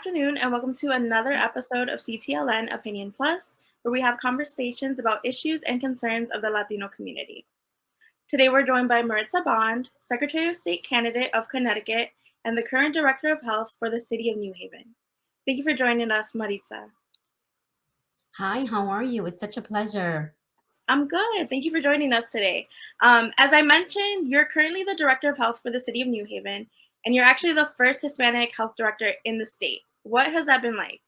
afternoon, and welcome to another episode of CTLN Opinion Plus, where we have conversations about issues and concerns of the Latino community. Today, we're joined by Maritza Bond, Secretary of State Candidate of Connecticut, and the current Director of Health for the City of New Haven. Thank you for joining us, Maritza. Hi, how are you? It's such a pleasure. I'm good. Thank you for joining us today. As I mentioned, you're currently the Director of Health for the City of New Haven, and you're actually the first Hispanic health director in the state. What has that been like?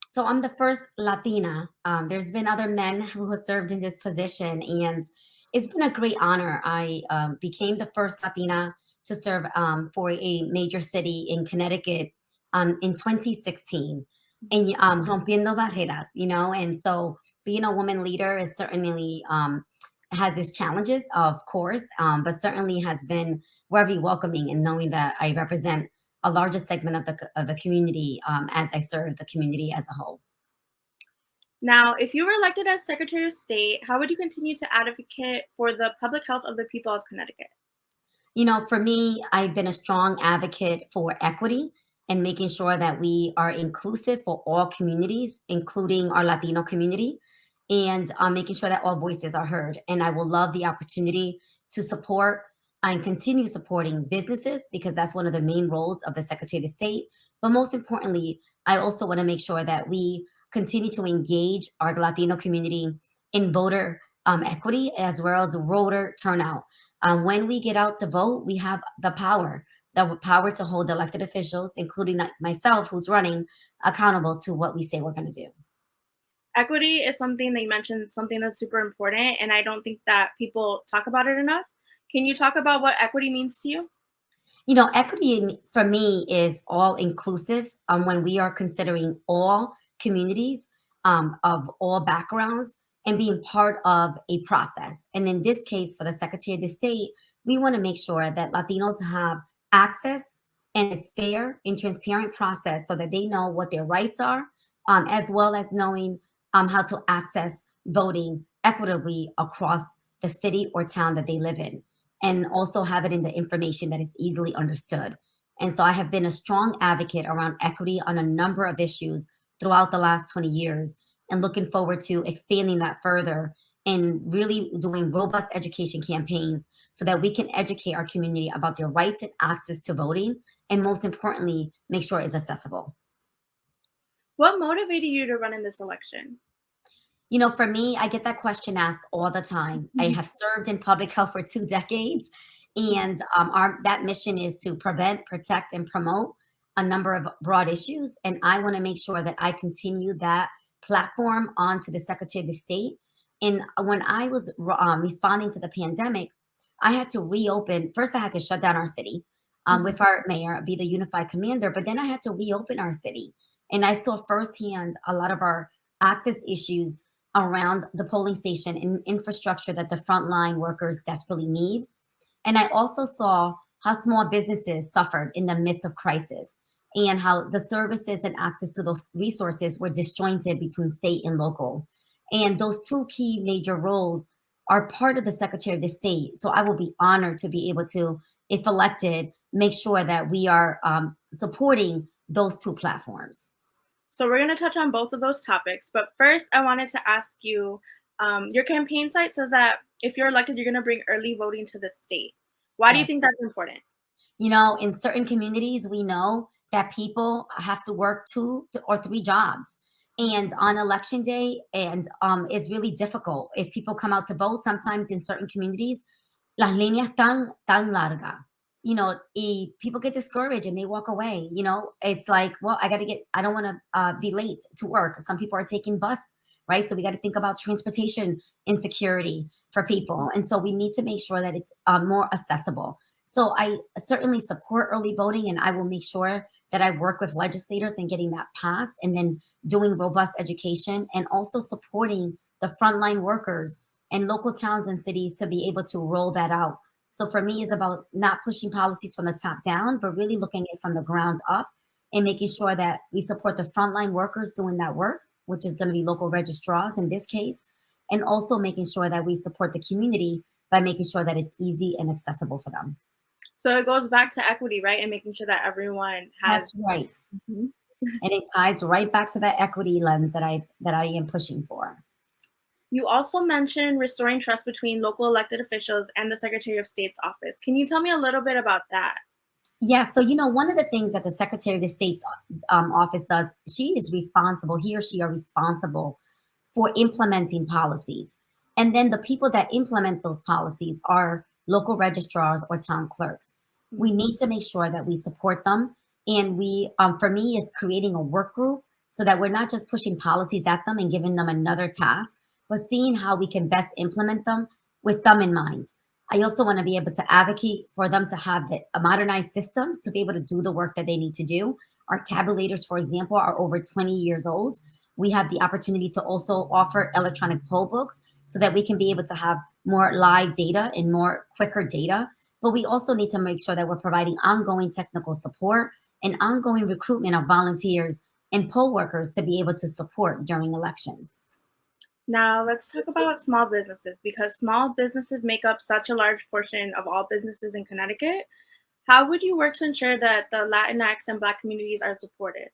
So I'm the first Latina. There's been other men who have served in this position, and it's been a great honor. I became the first Latina to serve for a major city in Connecticut in 2016, and rompiendo barreras, and so being a woman leader is certainly has its challenges, of course, but certainly has been very welcoming in knowing that I represent a larger segment of the community as I serve the community as a whole. Now, if you were elected as Secretary of State, how would you continue to advocate for the public health of the people of Connecticut? For me, I've been a strong advocate for equity and making sure that we are inclusive for all communities, including our Latino community, and making sure that all voices are heard. And I will love the opportunity to support and continue supporting businesses because that's one of the main roles of the Secretary of State. But most importantly, I also want to make sure that we continue to engage our Latino community in voter equity as well as voter turnout. When we get out to vote, we have the power to hold elected officials, including myself, who's running, accountable to what we say we're going to do. Equity is something that you mentioned, something that's super important, and I don't think that people talk about it enough. Can you talk about what equity means to you? Equity for me is all inclusive when we are considering all communities of all backgrounds and being part of a process. And in this case, for the Secretary of the State, we want to make sure that Latinos have access and it's fair and transparent process so that they know what their rights are, as well as knowing how to access voting equitably across the city or town that they live in and also have it in the information that is easily understood. And so I have been a strong advocate around equity on a number of issues throughout the last 20 years and looking forward to expanding that further and really doing robust education campaigns so that we can educate our community about their rights and access to voting, and most importantly, make sure it's accessible. What motivated you to run in this election? For me, I get that question asked all the time. I have served in public health for 2 decades, and that mission is to prevent, protect, and promote a number of broad issues. And I want to make sure that I continue that platform onto the Secretary of the State. And when I was responding to the pandemic, I had to reopen. First, I had to shut down our city with our mayor, be the unified commander, but then I had to reopen our city. And I saw firsthand a lot of our access issues around the polling station and infrastructure that the frontline workers desperately need. And I also saw how small businesses suffered in the midst of crisis and how the services and access to those resources were disjointed between state and local. And those two key major roles are part of the Secretary of the State. So I will be honored to be able to, if elected, make sure that we are supporting those two platforms. So we're going to touch on both of those topics. But first, I wanted to ask you, your campaign site says that if you're elected, you're going to bring early voting to the state. Why do you think that's important? In certain communities, we know that people have to work 2 or 3 jobs. And on election day, and it's really difficult. If people come out to vote, sometimes in certain communities, las líneas tan larga. People get discouraged and they walk away. It's like, well, I don't want to be late to work. Some people are taking bus, right? So we got to think about transportation insecurity for people. And so we need to make sure that it's more accessible. So I certainly support early voting, and I will make sure that I work with legislators in getting that passed and then doing robust education and also supporting the frontline workers and local towns and cities to be able to roll that out. So for me, it's about not pushing policies from the top down, but really looking at it from the ground up and making sure that we support the frontline workers doing that work, which is going to be local registrars in this case, and also making sure that we support the community by making sure that it's easy and accessible for them. So it goes back to equity, right? And making sure that everyone has. That's right. Mhm. And it ties right back to that equity lens that I am pushing for. You also mentioned restoring trust between local elected officials and the Secretary of State's office. Can you tell me a little bit about that? Yeah, so one of the things that the Secretary of the State's office does, she is responsible, he or she are responsible for implementing policies. And then the people that implement those policies are local registrars or town clerks. We Mhm. need to make sure that we support them. And for me, is creating a work group so that we're not just pushing policies at them and giving them another task, but seeing how we can best implement them with them in mind. I also want to be able to advocate for them to have the modernized systems to be able to do the work that they need to do. Our tabulators, for example, are over 20 years old. We have the opportunity to also offer electronic poll books so that we can be able to have more live data and more quicker data. But we also need to make sure that we're providing ongoing technical support and ongoing recruitment of volunteers and poll workers to be able to support during elections. Now, let's talk about small businesses because small businesses make up such a large portion of all businesses in Connecticut. How would you work to ensure that the Latinx and Black communities are supported?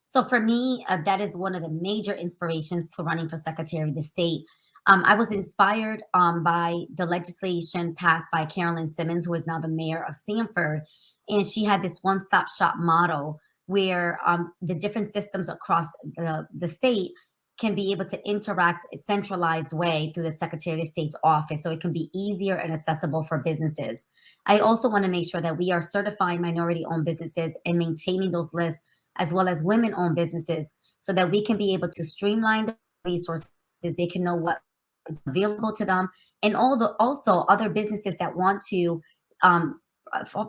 So for me, that is one of the major inspirations to running for Secretary of the State. I was inspired by the legislation passed by Carolyn Simmons, who is now the mayor of Stamford. And she had this one-stop shop model where the different systems across the state can be able to interact a centralized way through the Secretary of State's office so it can be easier and accessible for businesses. I also want to make sure that we are certifying minority-owned businesses and maintaining those lists as well as women owned businesses so that we can be able to streamline the resources. They can know what is available to them. And also other businesses that want to um,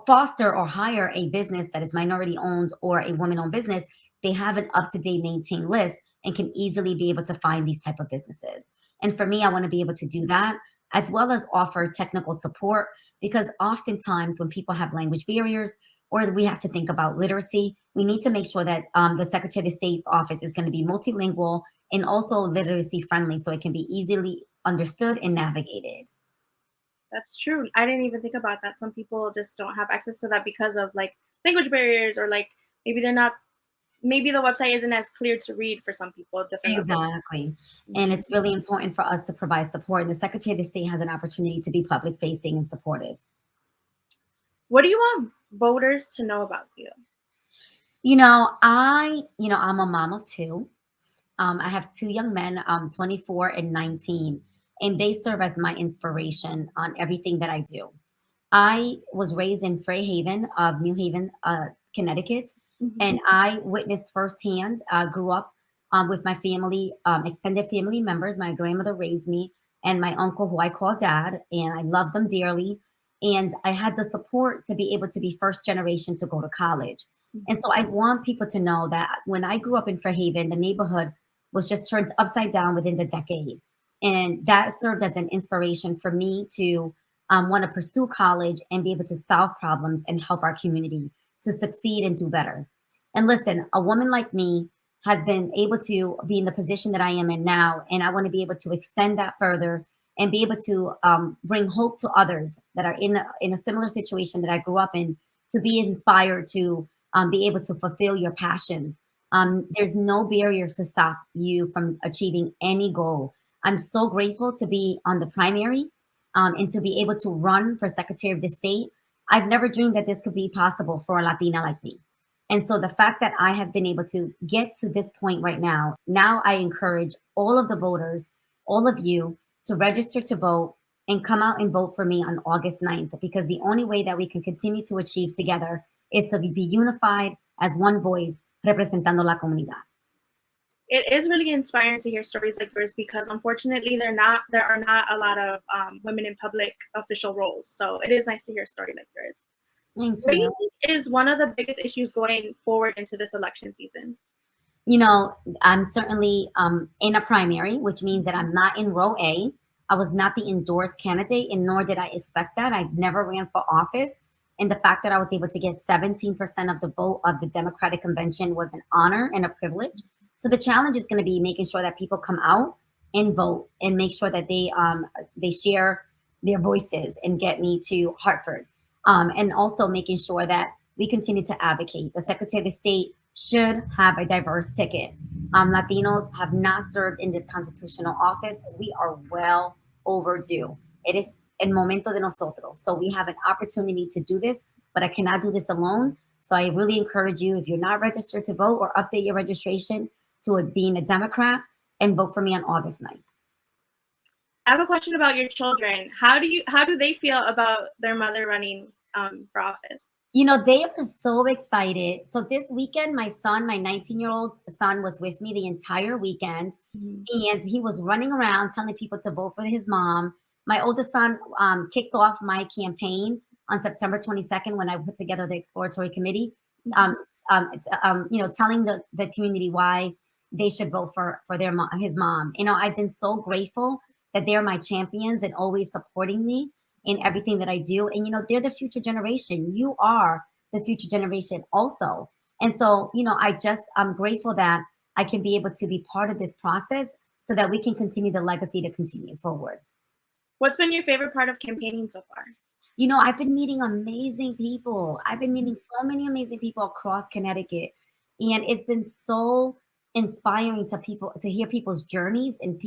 foster or hire a business that is minority owned or a woman owned business, they have an up to date maintained list and can easily be able to find these type of businesses. And for me, I want to be able to do that as well as offer technical support because oftentimes when people have language barriers or we have to think about literacy, we need to make sure that the Secretary of State's office is going to be multilingual and also literacy friendly so it can be easily understood and navigated. That's true. I didn't even think about that. Some people just don't have access to that because of like language barriers or like maybe they're not maybe the website isn't as clear to read for some people, different levels. Exactly. And Mhm. it's really important for us to provide support. And the Secretary of State has an opportunity to be public facing and supportive. What do you want voters to know about you? I'm a mom of two. I have two young men, 24 and 19, and they serve as my inspiration on everything that I do. I was raised in Fairhaven of New Haven, Connecticut, Mhm. and I witnessed firsthand, grew up with my family, extended family members. My grandmother raised me, and my uncle, who I call dad, and I love them dearly. And I had the support to be able to be first generation to go to college. And Mhm. so I want people to know that when I grew up in Fairhaven, the neighborhood was just turned upside down within the decade. And that served as an inspiration for me to want to pursue college and be able to solve problems and help our community to succeed and do better. And listen, a woman like me has been able to be in the position that I am in now, and I want to be able to extend that further and be able to bring hope to others that are in a similar situation that I grew up in to be inspired to be able to fulfill your passions. There's no barriers to stop you from achieving any goal. I'm so grateful to be on the primary and to be able to run for Secretary of the State. I've never dreamed that this could be possible for a Latina like me. And so the fact that I have been able to get to this point right now I encourage all of the voters, all of you, to register to vote and come out and vote for me on August 9th, because the only way that we can continue to achieve together is to be unified as one voice representando la comunidad. It is really inspiring to hear stories like yours because unfortunately there are not a lot of women in public official roles. So it is nice to hear a story like yours. Thank What do you you. think is one of the biggest issues going forward into this election season? You know, I'm certainly in a primary, which means that I'm not in row A. I was not the endorsed candidate, and nor did I expect that. I never ran for office. And the fact that I was able to get 17% of the vote of the Democratic convention was an honor and a privilege. So the challenge is going to be making sure that people come out and vote and make sure that they share their voices and get me to Hartford. And also making sure that we continue to advocate. The Secretary of State should have a diverse ticket. Latinos have not served in this constitutional office. We are well overdue. It is el momento de nosotros. So we have an opportunity to do this, but I cannot do this alone. So I really encourage you, if you're not registered to vote, or update your registration to being a Democrat, and vote for me on August 9th. I have a question about your children. How do they feel about their mother running for office? You know, they are so excited. So this weekend, my son, my 19-year-old son, was with me the entire weekend, and he was running around telling people to vote for his mom. My oldest son kicked off my campaign on September 22nd when I put together the exploratory committee, telling the community why they should vote for his mom. You know, I've been so grateful that they're my champions and always supporting me in everything that I do. And, you know, they're the future generation. You are the future generation also. And so, you know, I'm grateful that I can be able to be part of this process so that we can continue the legacy to continue forward. What's been your favorite part of campaigning so far? You know, I've been meeting amazing people. I've been meeting so many amazing people across Connecticut. And it's been so inspiring to hear people's journeys and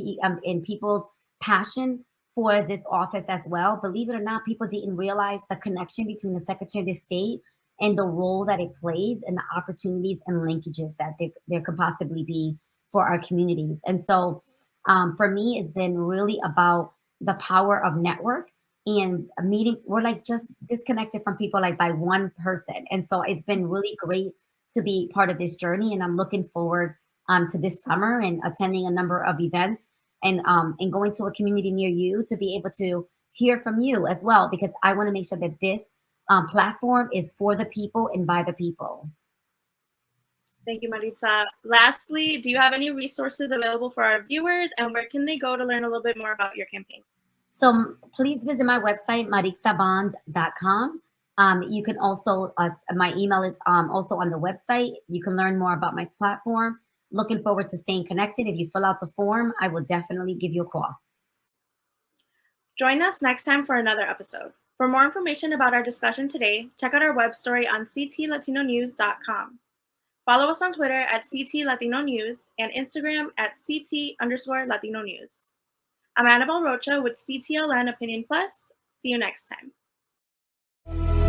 people's passion for this office as well. Believe it or not, people didn't realize the connection between the Secretary of State and the role that it plays and the opportunities and linkages that there could possibly be for our communities. And so for me, it's been really about the power of network and a meeting. We're like just disconnected from people like by one person. And so it's been really great to be part of this journey. And I'm looking forward to this summer and attending a number of events and going to a community near you to be able to hear from you as well, because I want to make sure that this platform is for the people and by the people. Thank you, Maritza. Lastly, do you have any resources available for our viewers, and where can they go to learn a little bit more about your campaign? So please visit my website, maritzabond.com. You can also, my email is also on the website. You can learn more about my platform. Looking forward to staying connected. If you fill out the form, I will definitely give you a call. Join us next time for another episode. For more information about our discussion today, check out our web story on ctlatinews.com. Follow us on Twitter at CT Latino News and Instagram at CT_Latino News. I'm Annabelle Rocha with CTLN Opinion Plus. See you next time.